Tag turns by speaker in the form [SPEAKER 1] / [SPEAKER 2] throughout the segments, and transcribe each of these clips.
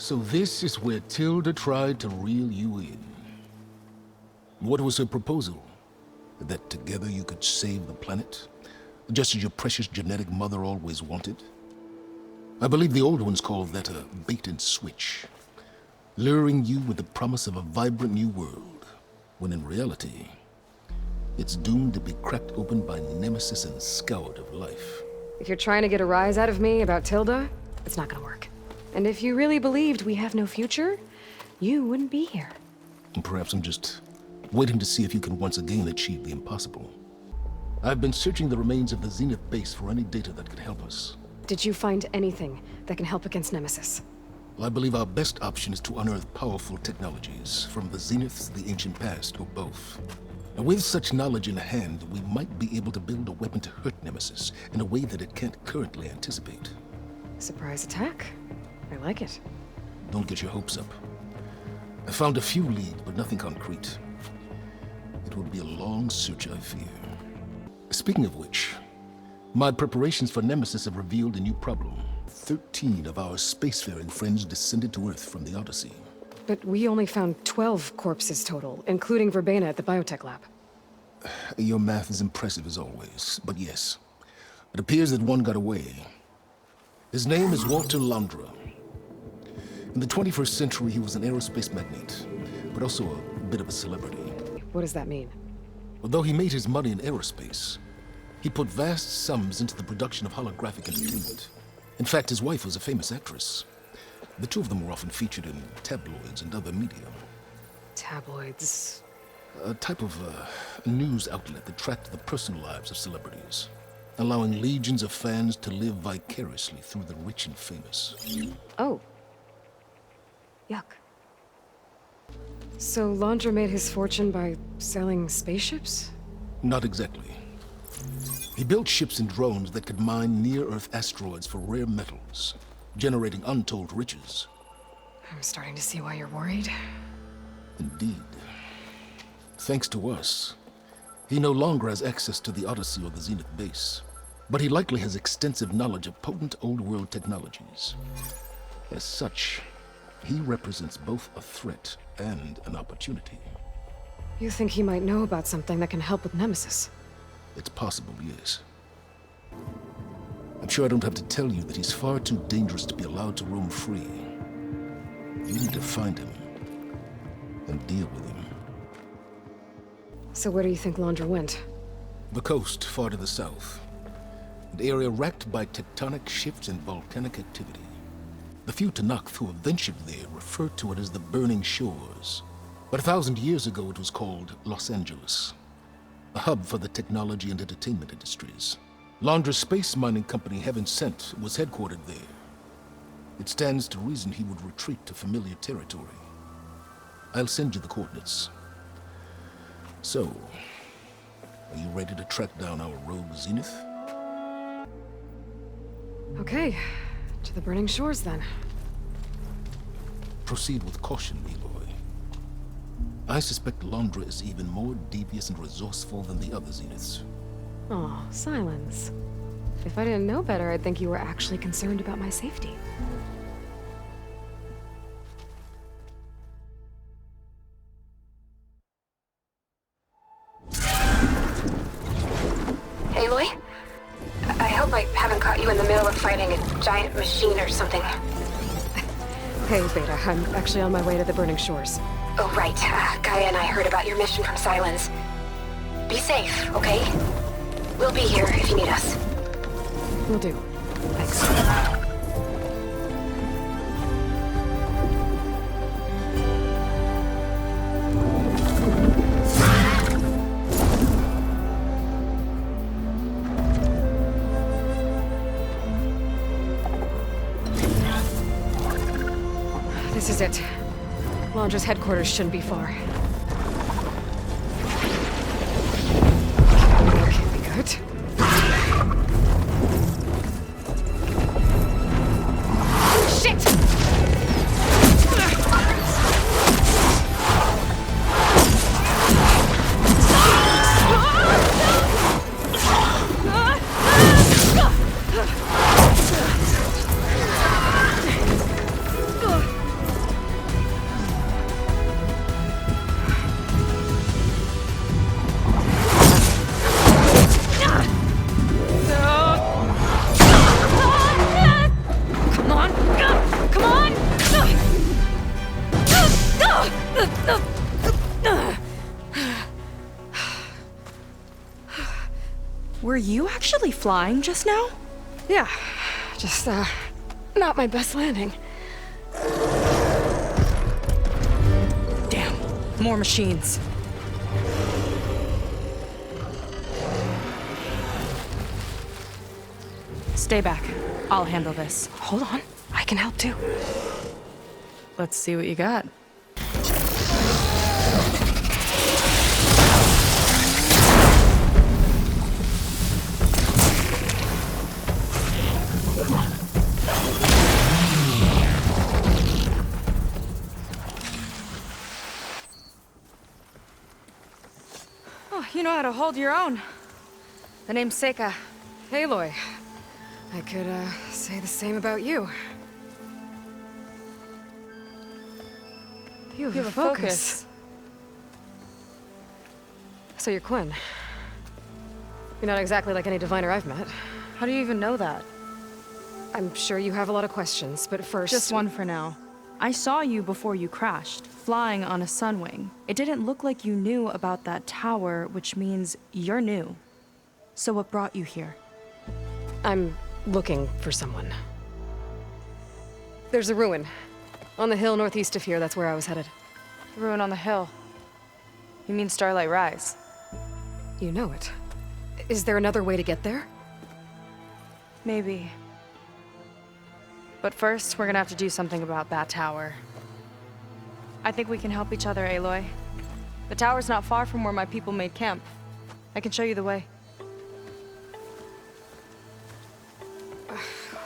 [SPEAKER 1] So this is where Tilda tried to reel you in. What was her proposal? That together you could save the planet? Just as your precious genetic mother always wanted? I believe the old ones called that a bait and switch. Luring you with the promise of a vibrant new world, when in reality, it's doomed to be cracked open by nemesis and scoured of life.
[SPEAKER 2] If you're trying to get a rise out of me about Tilda, it's not gonna work. And if you really believed we have no future, you wouldn't be here.
[SPEAKER 1] And perhaps I'm just waiting to see if you can once again achieve the impossible. I've been searching the remains of the Zenith base for any data that could help us.
[SPEAKER 2] Did you find anything that can help against Nemesis?
[SPEAKER 1] I believe our best option is to unearth powerful technologies from the Zeniths, the ancient past, or both. And with such knowledge in hand, we might be able to build a weapon to hurt Nemesis in a way that it can't currently anticipate.
[SPEAKER 2] Surprise attack? I like it.
[SPEAKER 1] Don't get your hopes up. I found a few leads, but nothing concrete. It will be a long search, I fear. Speaking of which, my preparations for Nemesis have revealed a new problem. 13 of our spacefaring friends descended to Earth from the Odyssey.
[SPEAKER 2] But we only found 12 corpses total, including Verbena at the biotech lab.
[SPEAKER 1] Your math is impressive as always, but yes. It appears that one got away. His name is Walter Londra. In the 21st century, he was an aerospace magnate, but also a bit of a celebrity.
[SPEAKER 2] What does that mean?
[SPEAKER 1] Although he made his money in aerospace, he put vast sums into the production of holographic entertainment. In fact, his wife was a famous actress. The two of them were often featured in tabloids and other media.
[SPEAKER 2] Tabloids?
[SPEAKER 1] A type of news outlet that tracked the personal lives of celebrities, allowing legions of fans to live vicariously through the rich and famous.
[SPEAKER 2] Oh. Yuck. So Londra made his fortune by selling spaceships?
[SPEAKER 1] Not exactly. He built ships and drones that could mine near-Earth asteroids for rare metals, generating untold riches.
[SPEAKER 2] I'm starting to see why you're worried.
[SPEAKER 1] Indeed. Thanks to us, he no longer has access to the Odyssey or the Zenith base, but he likely has extensive knowledge of potent old-world technologies. As such, he represents both a threat and an opportunity.
[SPEAKER 2] You think he might know about something that can help with Nemesis?
[SPEAKER 1] It's possible, yes. I'm sure I don't have to tell you that he's far too dangerous to be allowed to roam free. You need to find him and deal with him.
[SPEAKER 2] So where do you think Londra went?
[SPEAKER 1] The coast, far to the south. An area racked by tectonic shifts and volcanic activity. The few Tenakth who have ventured there refer to it as the Burning Shores. But 1,000 years ago it was called Los Angeles, a hub for the technology and entertainment industries. Londra's space mining company, Heaven Sent, was headquartered there. It stands to reason he would retreat to familiar territory. I'll send you the coordinates. So, are you ready to track down our rogue Zenith?
[SPEAKER 2] Okay, to the Burning Shores then.
[SPEAKER 1] Proceed with caution, Aloy. I suspect Londra is even more devious and resourceful than the other Zeniths.
[SPEAKER 2] Oh, Silence. If I didn't know better, I'd think you were actually concerned about my safety.
[SPEAKER 3] Aloy? I hope I haven't caught you in the middle of fighting a giant machine or something.
[SPEAKER 2] Hey, Beta, I'm actually on my way to the Burning Shores.
[SPEAKER 3] Oh, right. Gaia and I heard about your mission from Silence. Be safe, okay? We'll be here if you need us.
[SPEAKER 2] Will do. Thanks. This is it. Londra's headquarters shouldn't be far. That can't be good. Shit!
[SPEAKER 4] Were you actually flying just now?
[SPEAKER 2] Yeah, just, not my best landing.
[SPEAKER 4] Damn, more machines. Stay back. I'll handle this.
[SPEAKER 2] Hold on, I can help too.
[SPEAKER 4] Let's see what you got. Oh, you know how to hold your own. The name's Seika.
[SPEAKER 2] Aloy. I could, say the same about you. You have a focus. So you're Quinn. You're not exactly like any diviner I've met.
[SPEAKER 4] How do you even know that?
[SPEAKER 2] I'm sure you have a lot of questions, but first...
[SPEAKER 4] Just one for now. I saw you before you crashed, flying on a Sunwing. It didn't look like you knew about that tower, which means you're new. So what brought you here?
[SPEAKER 2] I'm looking for someone. There's a ruin. On the hill northeast of here, that's where I was headed.
[SPEAKER 4] The ruin on the hill. You mean Starlight Rise?
[SPEAKER 2] You know it. Is there another way to get there?
[SPEAKER 4] Maybe. But first, we're gonna have to do something about that tower. I think we can help each other, Aloy. The tower's not far from where my people made camp. I can show you the way.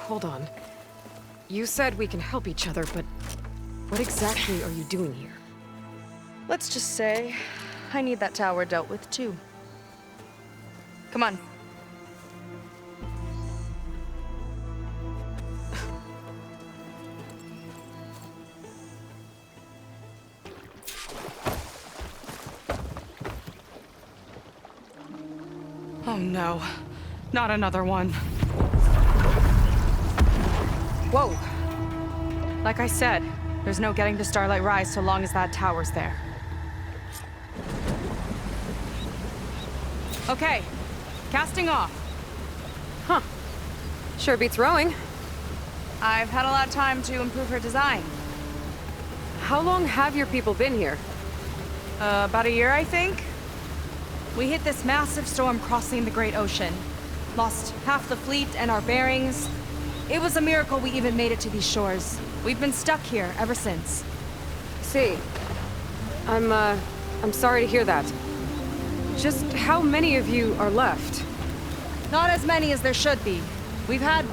[SPEAKER 2] Hold on. You said we can help each other, but what exactly are you doing here?
[SPEAKER 4] Let's just say, I need that tower dealt with too. Come on. Oh no, not another one. Whoa. Like I said, there's no getting to Starlight Rise so long as that tower's there. Okay, casting off.
[SPEAKER 2] Huh. Sure beats rowing.
[SPEAKER 4] I've had a lot of time to improve her design.
[SPEAKER 2] How long have your people been here?
[SPEAKER 4] About a year, I think. We hit this massive storm crossing the Great Ocean. Lost half the fleet and our bearings. It was a miracle we even made it to these shores. We've been stuck here ever since.
[SPEAKER 2] See. I'm sorry to hear that. Just how many of you are left?
[SPEAKER 4] Not as many as there should be. We've had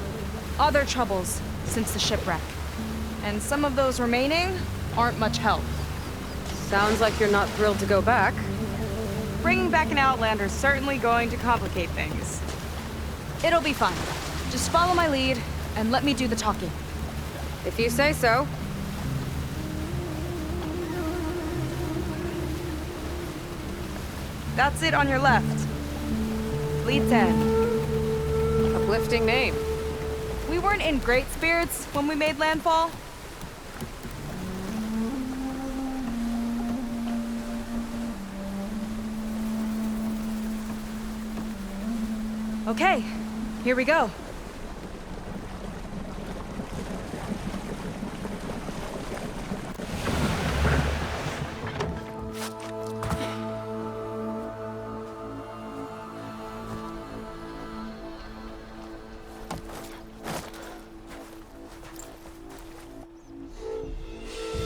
[SPEAKER 4] other troubles since the shipwreck. And some of those remaining aren't much help.
[SPEAKER 2] Sounds like you're not thrilled to go back.
[SPEAKER 4] Bringing back an Outlander's certainly going to complicate things. It'll be fine. Just follow my lead and let me do the talking.
[SPEAKER 2] If you say so.
[SPEAKER 4] That's it on your left. Fleet's End.
[SPEAKER 2] Uplifting name.
[SPEAKER 4] We weren't in great spirits when we made landfall. Okay, here we go.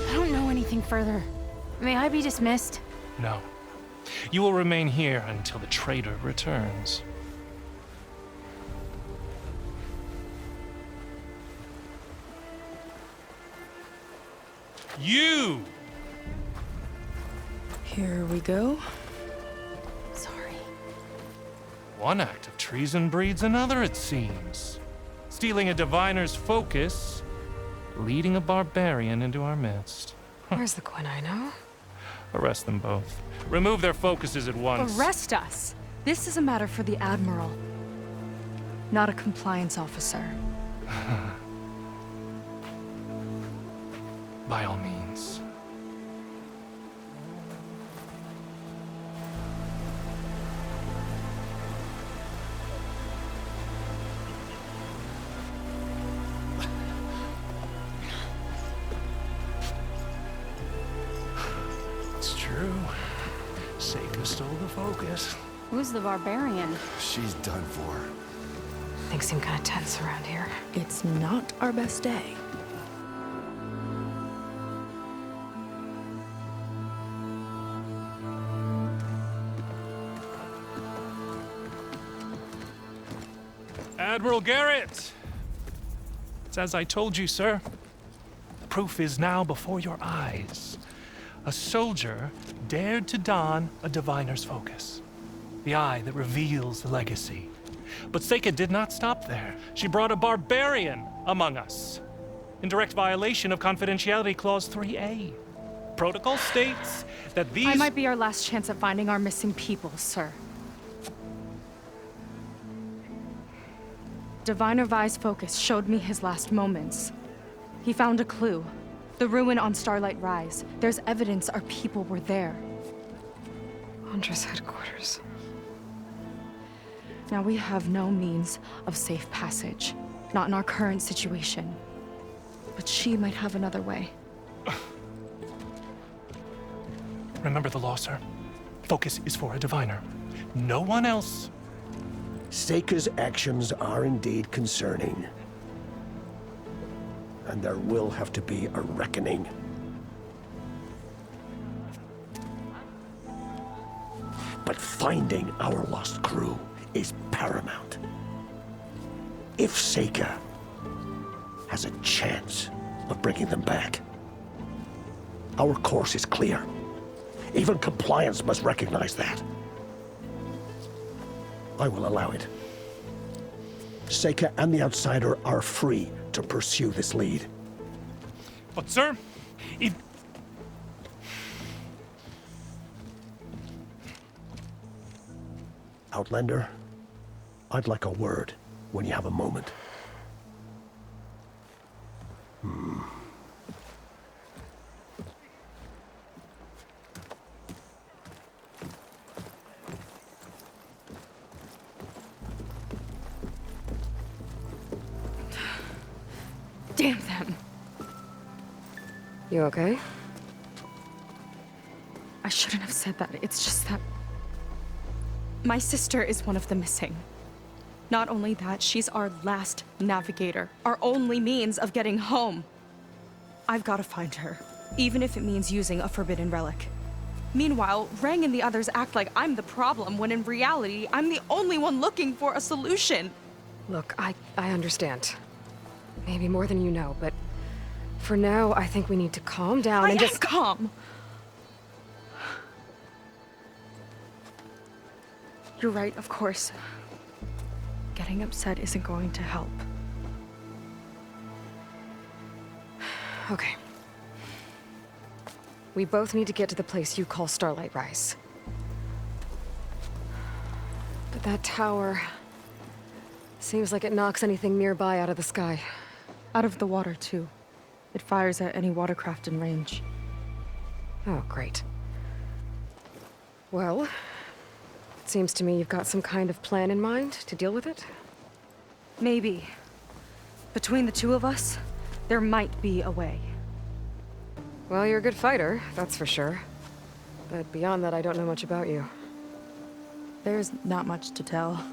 [SPEAKER 5] I don't know anything further. May I be dismissed?
[SPEAKER 6] No. You will remain here until the traitor returns. You!
[SPEAKER 4] Here we go.
[SPEAKER 5] Sorry.
[SPEAKER 6] One act of treason breeds another, it seems. Stealing a diviner's focus, leading a barbarian into our midst.
[SPEAKER 2] Where's the Quinn I know?
[SPEAKER 6] Arrest them both. Remove their focuses at once.
[SPEAKER 4] Arrest us! This is a matter for the Admiral, not a compliance officer.
[SPEAKER 6] By all means. focus.
[SPEAKER 5] Who's the barbarian?
[SPEAKER 7] She's done for.
[SPEAKER 2] Things seem kind of tense around here.
[SPEAKER 4] It's not our best day.
[SPEAKER 6] Admiral Garrett! It's as I told you, sir. The proof is now before your eyes. A soldier dared to don a diviner's focus. The eye that reveals the legacy. But Seika did not stop there. She brought a barbarian among us. In direct violation of Confidentiality Clause 3A. Protocol states that these...
[SPEAKER 4] I might be our last chance at finding our missing people, sir. Diviner Vi's focus showed me his last moments. He found a clue. The ruin on Starlight Rise. There's evidence our people were there.
[SPEAKER 2] Huntress headquarters.
[SPEAKER 4] Now we have no means of safe passage. Not in our current situation. But she might have another way.
[SPEAKER 6] Remember the law, sir. Focus is for a diviner. No one else.
[SPEAKER 8] Seika's actions are indeed concerning. And there will have to be a reckoning. But finding our lost crew is paramount. If Seika has a chance of bringing them back, our course is clear. Even compliance must recognize that. I will allow it. Seika and the Outsider are free to pursue this lead.
[SPEAKER 6] But, sir, if...
[SPEAKER 8] Outlander, I'd like a word when you have a moment.
[SPEAKER 4] Damn them.
[SPEAKER 2] You okay?
[SPEAKER 4] I shouldn't have said that. It's just that... my sister is one of the missing. Not only that, she's our last navigator. Our only means of getting home. I've got to find her. Even if it means using a forbidden relic. Meanwhile, Rang and the others act like I'm the problem, when in reality, I'm the only one looking for a solution.
[SPEAKER 2] Look, I understand. Maybe more than you know, but for now, I think we need to calm down and
[SPEAKER 4] I am
[SPEAKER 2] just...
[SPEAKER 4] calm! You're right, of course. Getting upset isn't going to help.
[SPEAKER 2] Okay. We both need to get to the place you call Starlight Rise. But that tower... seems like it knocks anything nearby out of the sky.
[SPEAKER 4] Out of the water, too. It fires at any watercraft in range.
[SPEAKER 2] Oh, great. Well, it seems to me you've got some kind of plan in mind to deal with it.
[SPEAKER 4] Maybe. Between the two of us, there might be a way.
[SPEAKER 2] Well, you're a good fighter, that's for sure. But beyond that, I don't know much about you.
[SPEAKER 4] There's not much to tell.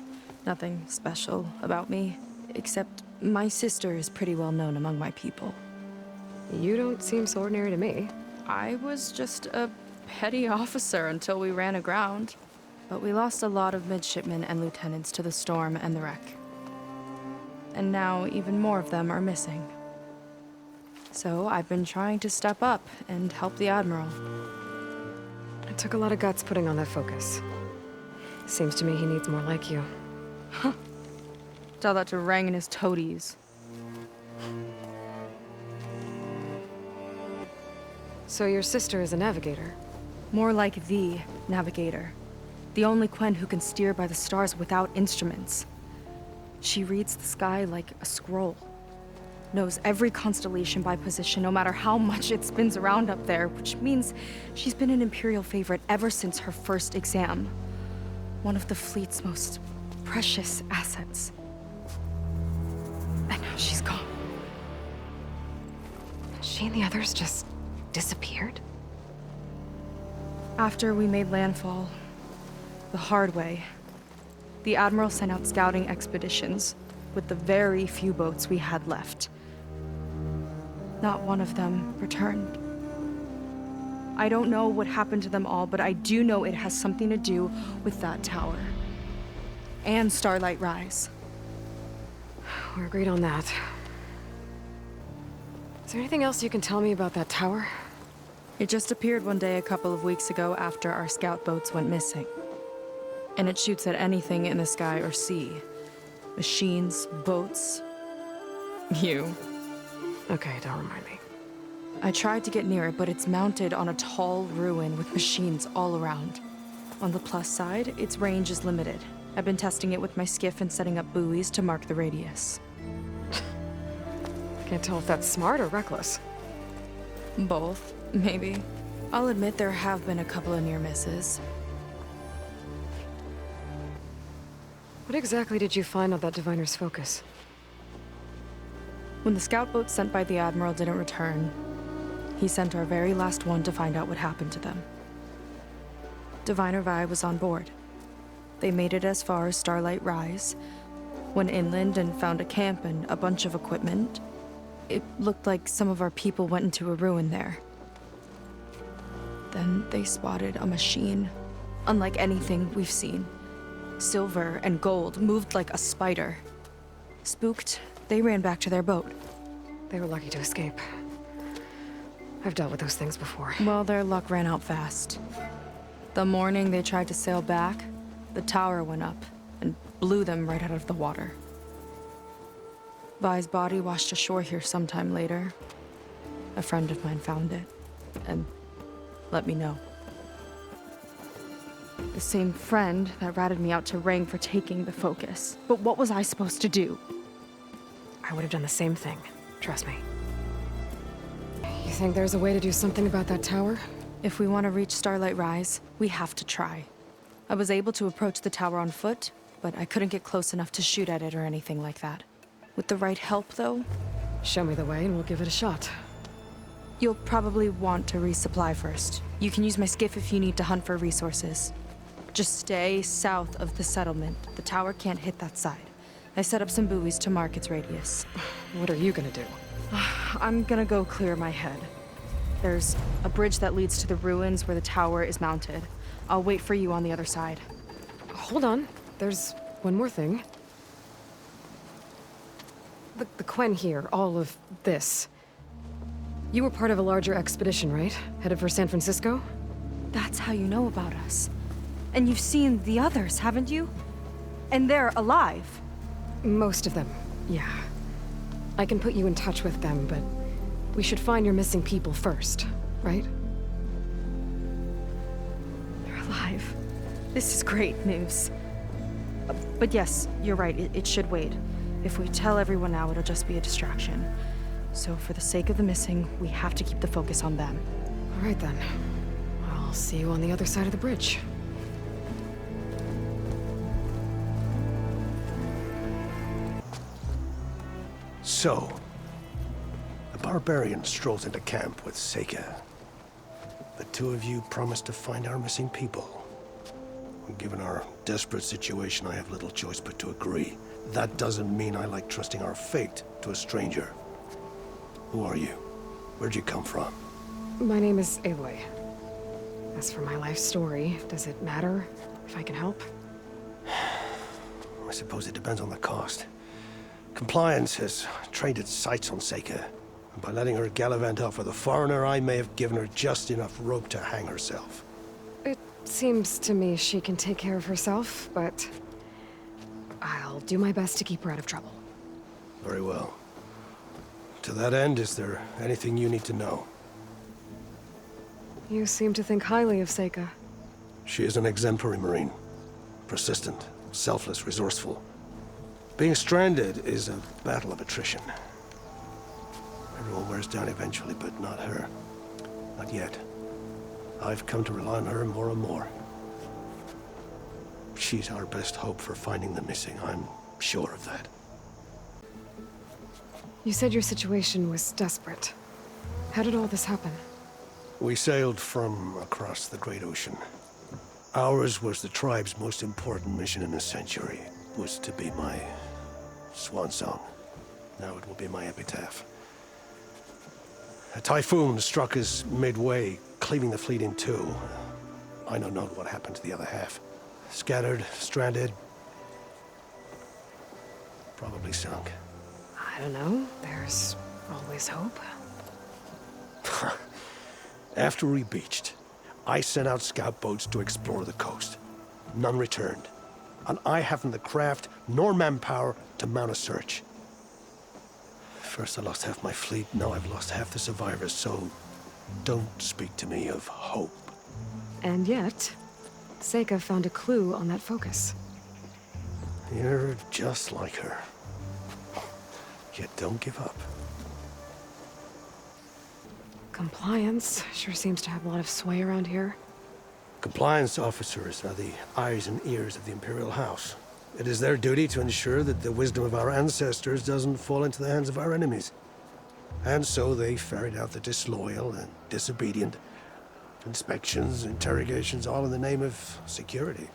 [SPEAKER 4] Nothing special about me, except my sister is pretty well known among my people.
[SPEAKER 2] You don't seem so ordinary to me.
[SPEAKER 4] I was just a petty officer until we ran aground. But we lost a lot of midshipmen and lieutenants to the storm and the wreck. And now even more of them are missing. So I've been trying to step up and help the Admiral.
[SPEAKER 2] It took a lot of guts putting on that focus. Seems to me he needs more like you.
[SPEAKER 4] Tell that to Rang and his toadies.
[SPEAKER 2] So your sister is a navigator?
[SPEAKER 4] More like the navigator. The only Quen who can steer by the stars without instruments. She reads the sky like a scroll. Knows every constellation by position, no matter how much it spins around up there, which means she's been an Imperial favorite ever since her first exam. One of the fleet's most precious assets. And now she's gone.
[SPEAKER 2] She and the others just disappeared?
[SPEAKER 4] After we made landfall, the hard way. The Admiral sent out scouting expeditions with the very few boats we had left. Not one of them returned. I don't know what happened to them all, but I do know it has something to do with that tower. And Starlight Rise.
[SPEAKER 2] We're agreed on that. Is there anything else you can tell me about that tower?
[SPEAKER 4] It just appeared one day a couple of weeks ago after our scout boats went missing. And it shoots at anything in the sky or sea. Machines, boats. You.
[SPEAKER 2] Okay, don't remind me.
[SPEAKER 4] I tried to get near it, but it's mounted on a tall ruin with machines all around. On the plus side, its range is limited. I've been testing it with my skiff and setting up buoys to mark the radius.
[SPEAKER 2] Can't tell if that's smart or reckless.
[SPEAKER 4] Both, maybe. I'll admit there have been a couple of near misses.
[SPEAKER 2] What exactly did you find on that Diviner's Focus?
[SPEAKER 4] When the scout boat sent by the Admiral didn't return, he sent our very last one to find out what happened to them. Diviner Vi was on board. They made it as far as Starlight Rise, went inland and found a camp and a bunch of equipment. It looked like some of our people went into a ruin there. Then they spotted a machine, unlike anything we've seen. Silver and gold, moved like a spider. Spooked, they ran back to their boat.
[SPEAKER 2] They were lucky to escape. I've dealt with those things before.
[SPEAKER 4] Well, their luck ran out fast. The morning they tried to sail back, the tower went up and blew them right out of the water. Vi's body washed ashore here sometime later. A friend of mine found it and let me know. The same friend that ratted me out to Rang for taking the Focus. But what was I supposed to do?
[SPEAKER 2] I would have done the same thing. Trust me. You think there's a way to do something about that tower?
[SPEAKER 4] If we want to reach Starlight Rise, we have to try. I was able to approach the tower on foot, but I couldn't get close enough to shoot at it or anything like that. With the right help, though,
[SPEAKER 2] Show me the way and we'll give it a shot.
[SPEAKER 4] you'll probably want to resupply first. You can use my skiff if you need to hunt for resources. Just stay south of the settlement. The tower can't hit that side. I set up some buoys to mark its radius.
[SPEAKER 2] What are you gonna do?
[SPEAKER 4] I'm gonna go clear my head. There's a bridge that leads to the ruins where the tower is mounted. I'll wait for you on the other side.
[SPEAKER 2] Hold on. There's one more thing. The Quen here, all of this. You were part of a larger expedition, right? Headed for San Francisco?
[SPEAKER 4] That's how you know about us. And you've seen the others, haven't you? And they're alive.
[SPEAKER 2] Most of them, yeah. I can put you in touch with them, but we should find your missing people first, right?
[SPEAKER 4] They're alive. This is great news. But yes, you're right, it should wait. If we tell everyone now, it'll just be a distraction. So for the sake of the missing, we have to keep the focus on them.
[SPEAKER 2] All right then. I'll see you on the other side of the bridge.
[SPEAKER 8] So, the barbarian strolls into camp with Seika. The two of you promised to find our missing people. Given our desperate situation, I have little choice but to agree. That doesn't mean I like trusting our fate to a stranger. Who are you? Where'd you come from?
[SPEAKER 2] My name is Aloy. As for my life story, does it matter if I can help?
[SPEAKER 8] I suppose it depends on the cost. Compliance has trained its sights on Seika. And by letting her gallivant off with a foreigner, I may have given her just enough rope to hang herself.
[SPEAKER 2] It seems to me she can take care of herself, but I'll do my best to keep her out of trouble.
[SPEAKER 8] Very well. To that end, is there anything you need to know?
[SPEAKER 2] You seem to think highly of Seika.
[SPEAKER 8] She is an exemplary Marine. Persistent, selfless, resourceful. Being stranded is a battle of attrition. Everyone wears down eventually, but not her. Not yet. I've come to rely on her more and more. She's our best hope for finding the missing, I'm sure of that.
[SPEAKER 2] You said your situation was desperate. How did all this happen?
[SPEAKER 8] We sailed from across the Great Ocean. Ours was the tribe's most important mission in a century. It was to be my swan song. Now it will be my epitaph. A typhoon struck us midway, cleaving the fleet in two. I know not what happened to the other half. Scattered, stranded, probably sunk.
[SPEAKER 2] I don't know. There's always hope.
[SPEAKER 8] After we beached, I sent out scout boats to explore the coast. None returned. And I haven't the craft nor manpower to mount a search. First I lost half my fleet, now I've lost half the survivors, so don't speak to me of hope.
[SPEAKER 2] And yet, Seika found a clue on that focus.
[SPEAKER 8] You're just like her. Yet don't give up.
[SPEAKER 2] Compliance sure seems to have a lot of sway around here.
[SPEAKER 8] Compliance officers are the eyes and ears of the Imperial House. It is their duty to ensure that the wisdom of our ancestors doesn't fall into the hands of our enemies. And so they ferret out the disloyal and disobedient. Inspections, interrogations, all in the name of security.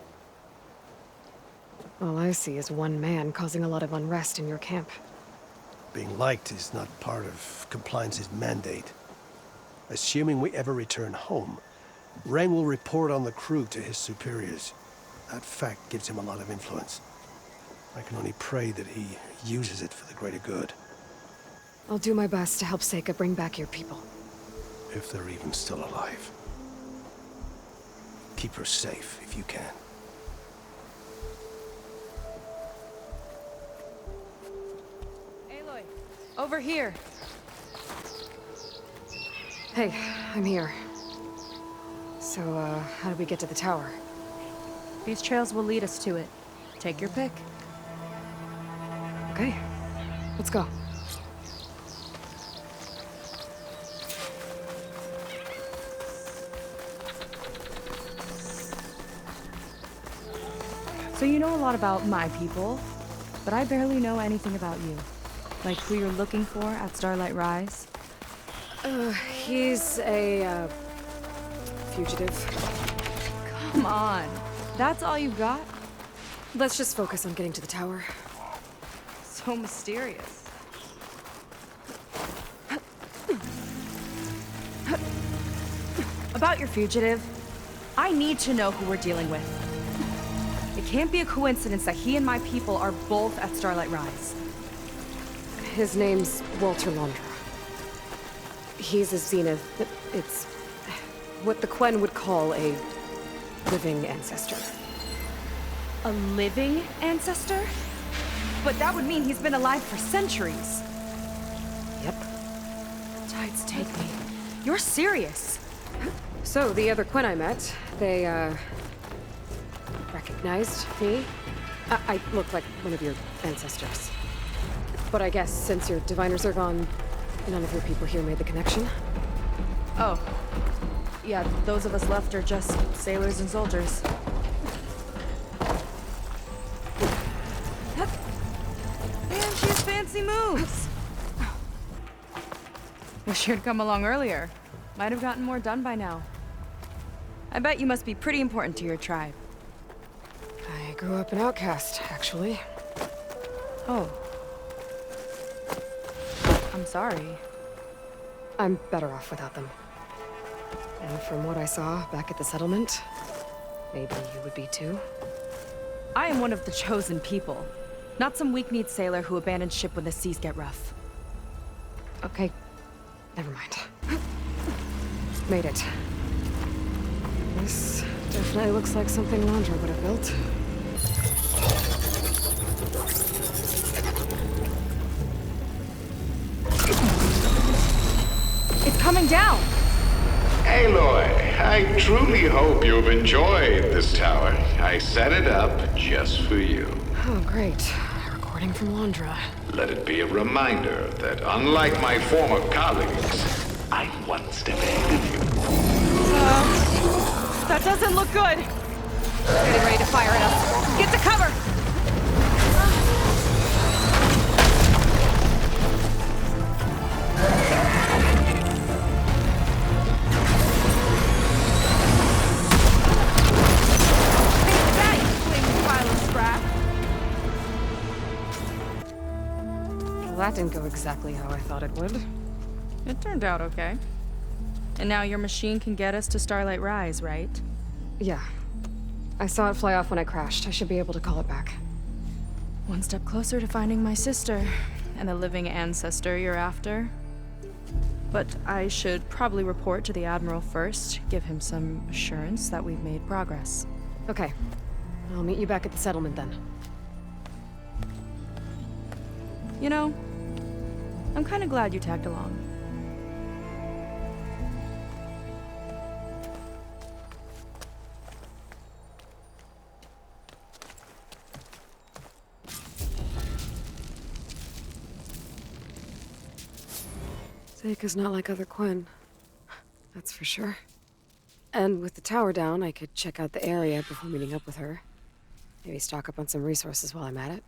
[SPEAKER 2] All I see is one man causing a lot of unrest in your camp.
[SPEAKER 8] Being liked is not part of Compliance's mandate. Assuming we ever return home, Rain will report on the crew to his superiors. That fact gives him a lot of influence. I can only pray that he uses it for the greater good.
[SPEAKER 2] I'll do my best to help Seika bring back your people.
[SPEAKER 8] If they're even still alive. Keep her safe if you can.
[SPEAKER 4] Aloy, over here.
[SPEAKER 2] Hey, I'm here. So, how do we get to the tower?
[SPEAKER 4] These trails will lead us to it. Take your pick.
[SPEAKER 2] Okay, let's go.
[SPEAKER 4] So you know a lot about my people, but I barely know anything about you. Like who you're looking for at Starlight Rise.
[SPEAKER 2] He's a, fugitive.
[SPEAKER 4] Come on. That's all you got?
[SPEAKER 2] Let's just focus on getting to the tower.
[SPEAKER 4] So mysterious. About your fugitive, I need to know who we're dealing with. It can't be a coincidence that he and my people are both at Starlight Rise.
[SPEAKER 2] His name's Walter Londra. He's a Zenith. It's what the Quen would call a living ancestor.
[SPEAKER 4] A living ancestor? But that would mean he's been alive for centuries.
[SPEAKER 2] Yep.
[SPEAKER 4] Tides take me. You're serious.
[SPEAKER 2] So, the other Quen I met, they, recognized me. I look like one of your ancestors. But I guess since your diviners are gone, none of your people here made the connection?
[SPEAKER 4] Oh. Yeah, those of us left are just sailors and soldiers. Man, she has fancy moves! Wish you'd come along earlier. Might have gotten more done by now. I bet you must be pretty important to your tribe.
[SPEAKER 2] I grew up an outcast, actually.
[SPEAKER 4] Oh. I'm sorry.
[SPEAKER 2] I'm better off without them. And from what I saw back at the settlement, maybe you would be too.
[SPEAKER 4] I am one of the chosen people. Not some weak-kneed sailor who abandons ship when the seas get rough.
[SPEAKER 2] Okay, never mind. Made it. This definitely looks like something Londra would have built.
[SPEAKER 4] It's coming down!
[SPEAKER 7] Aloy, I truly hope you've enjoyed this tower. I set it up just for you.
[SPEAKER 2] Oh, great. A recording from Londra.
[SPEAKER 7] Let it be a reminder that unlike my former colleagues, I'm one step ahead of you.
[SPEAKER 4] That doesn't look good! Getting ready to fire at us. Get to cover!
[SPEAKER 2] Well, that didn't go exactly how I thought it would.
[SPEAKER 4] It turned out okay. And now your machine can get us to Starlight Rise, right?
[SPEAKER 2] Yeah. I saw it fly off when I crashed. I should be able to call it back.
[SPEAKER 4] One step closer to finding my sister, and the living ancestor you're after. But I should probably report to the Admiral first, give him some assurance that we've made progress.
[SPEAKER 2] Okay. I'll meet you back at the settlement then.
[SPEAKER 4] You know, I'm kind of glad you tagged along.
[SPEAKER 2] Seika's not like other Quen. That's for sure. And with the tower down, I could check out the area before meeting up with her. Maybe stock up on some resources while I'm at it.